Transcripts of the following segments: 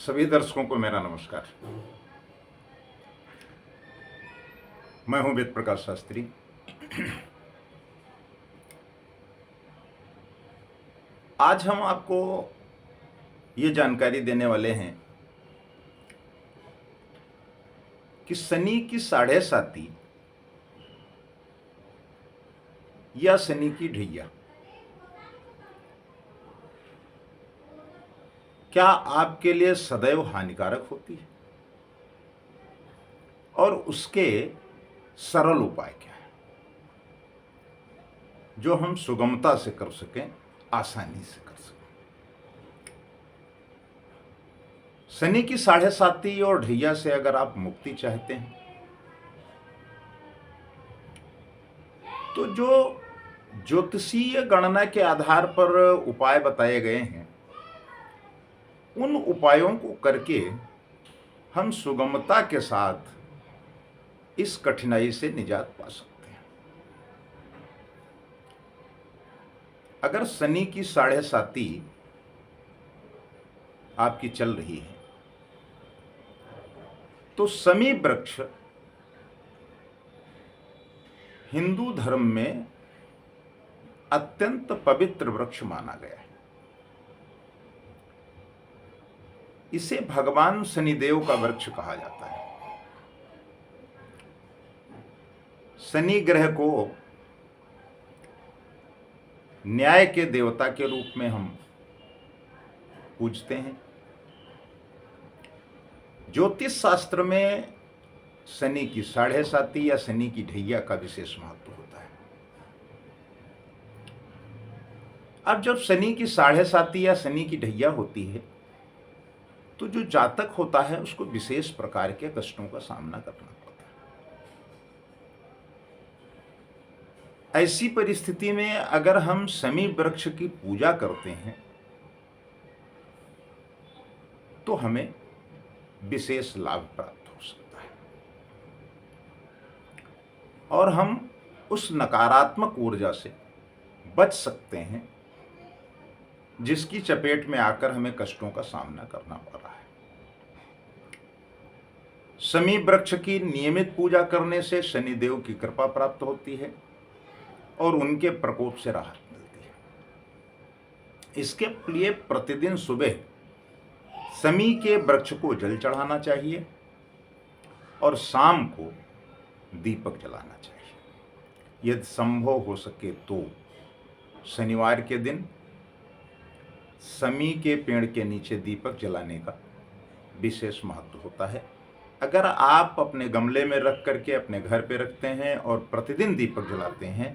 सभी दर्शकों को मेरा नमस्कार। मैं हूं वेद प्रकाश शास्त्री। आज हम आपको ये जानकारी देने वाले हैं कि शनि की साढ़े साती या शनि की ढैया क्या आपके लिए सदैव हानिकारक होती है और उसके सरल उपाय क्या है जो हम सुगमता से कर सकें, आसानी से कर सकें। शनि की साढ़े साती और ढैया से अगर आप मुक्ति चाहते हैं तो जो ज्योतिषीय गणना के आधार पर उपाय बताए गए हैं उन उपायों को करके हम सुगमता के साथ इस कठिनाई से निजात पा सकते हैं। अगर शनि की साढ़े साती आपकी चल रही है तो शमी वृक्ष हिंदू धर्म में अत्यंत पवित्र वृक्ष माना गया है। इसे भगवान शनिदेव का वृक्ष कहा जाता है। शनि ग्रह को न्याय के देवता के रूप में हम पूजते हैं। ज्योतिष शास्त्र में शनि की साढ़े साती या शनि की ढैया का विशेष महत्व होता है। अब जब शनि की साढ़े साती या शनि की ढैया होती है तो जो जातक होता है उसको विशेष प्रकार के कष्टों का सामना करना पड़ता है। ऐसी परिस्थिति में अगर हम शमी वृक्ष की पूजा करते हैं तो हमें विशेष लाभ प्राप्त हो सकता है और हम उस नकारात्मक ऊर्जा से बच सकते हैं जिसकी चपेट में आकर हमें कष्टों का सामना करना पड़ रहा है। शमी वृक्ष की नियमित पूजा करने से शनिदेव की कृपा प्राप्त होती है और उनके प्रकोप से राहत मिलती है। इसके लिए प्रतिदिन सुबह शमी के वृक्ष को जल चढ़ाना चाहिए और शाम को दीपक जलाना चाहिए। यदि संभव हो सके तो शनिवार के दिन शमी के पेड़ के नीचे दीपक जलाने का विशेष महत्व होता है। अगर आप अपने गमले में रख करके अपने घर पे रखते हैं और प्रतिदिन दीपक जलाते हैं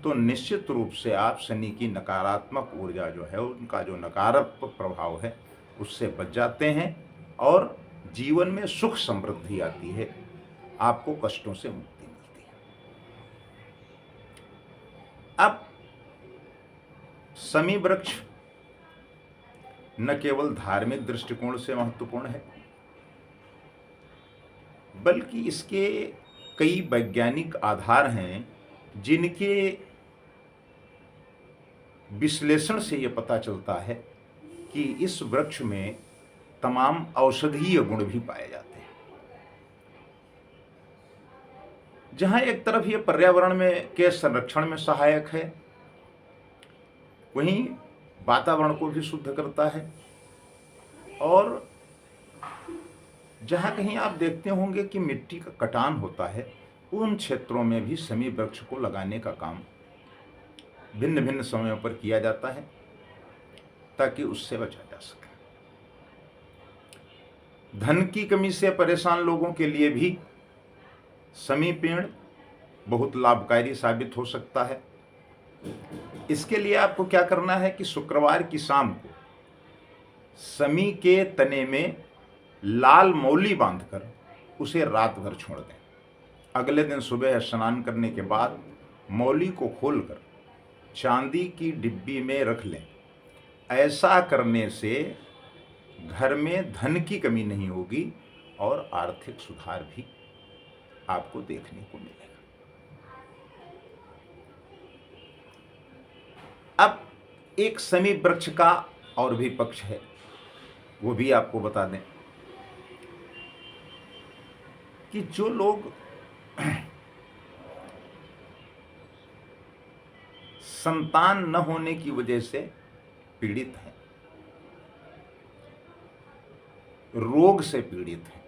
तो निश्चित रूप से आप शनि की नकारात्मक ऊर्जा जो है, उनका जो नकारात्मक प्रभाव है उससे बच जाते हैं और जीवन में सुख समृद्धि आती है, आपको कष्टों से मुक्ति मिलती है। अब शमी वृक्ष न केवल धार्मिक दृष्टिकोण से महत्वपूर्ण है बल्कि इसके कई वैज्ञानिक आधार हैं जिनके विश्लेषण से यह पता चलता है कि इस वृक्ष में तमाम औषधीय गुण भी पाए जाते हैं। जहां एक तरफ यह पर्यावरण में के संरक्षण में सहायक है, वहीं वातावरण को भी शुद्ध करता है और जहाँ कहीं आप देखते होंगे कि मिट्टी का कटान होता है उन क्षेत्रों में भी शमी वृक्ष को लगाने का काम भिन्न भिन्न समयों पर किया जाता है ताकि उससे बचा जा सके। धन की कमी से परेशान लोगों के लिए भी शमी पेड़ बहुत लाभकारी साबित हो सकता है। इसके लिए आपको क्या करना है कि शुक्रवार की शाम को शमी के तने में लाल मौली बांधकर उसे रात भर छोड़ दें। अगले दिन सुबह स्नान करने के बाद मौली को खोलकर चांदी की डिब्बी में रख लें। ऐसा करने से घर में धन की कमी नहीं होगी और आर्थिक सुधार भी आपको देखने को मिलेगा। अब एक शमी वृक्ष का और भी पक्ष है, वो भी आपको बता दें। कि जो लोग संतान न होने की वजह से पीड़ित हैं, रोग से पीड़ित हैं,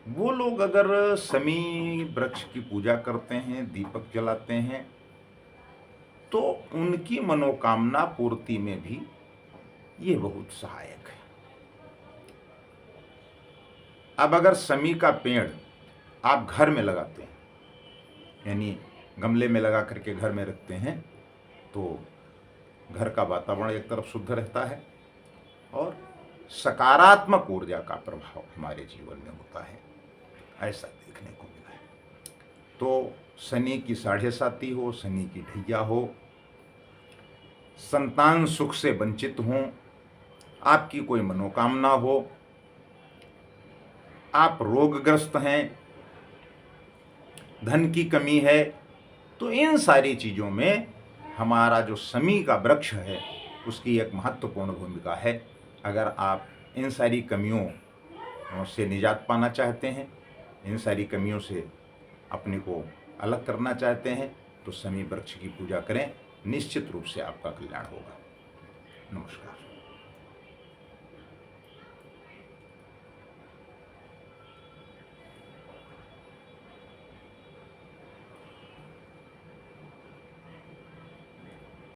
वो लोग अगर शमी वृक्ष की पूजा करते हैं, दीपक जलाते हैं, तो उनकी मनोकामना पूर्ति में भी ये बहुत सहायक है। अब अगर शमी का पेड़ आप घर में लगाते हैं, यानी गमले में लगा करके घर में रखते हैं, तो घर का वातावरण एक तरफ शुद्ध रहता है और सकारात्मक ऊर्जा का प्रभाव हमारे जीवन में होता है, ऐसा देखने को मिला है। तो शनि की 7.5 हो, शनि की ढैया हो, संतान सुख से वंचित हों, आपकी कोई मनोकामना हो, आप रोगग्रस्त हैं, धन की कमी है, तो इन सारी चीज़ों में हमारा जो शमी का वृक्ष है उसकी एक महत्वपूर्ण भूमिका है। अगर आप इन सारी कमियों से निजात पाना चाहते हैं, इन सारी कमियों से अपने को अलग करना चाहते हैं, तो शमी वृक्ष की पूजा करें, निश्चित रूप से आपका कल्याण होगा। नमस्कार।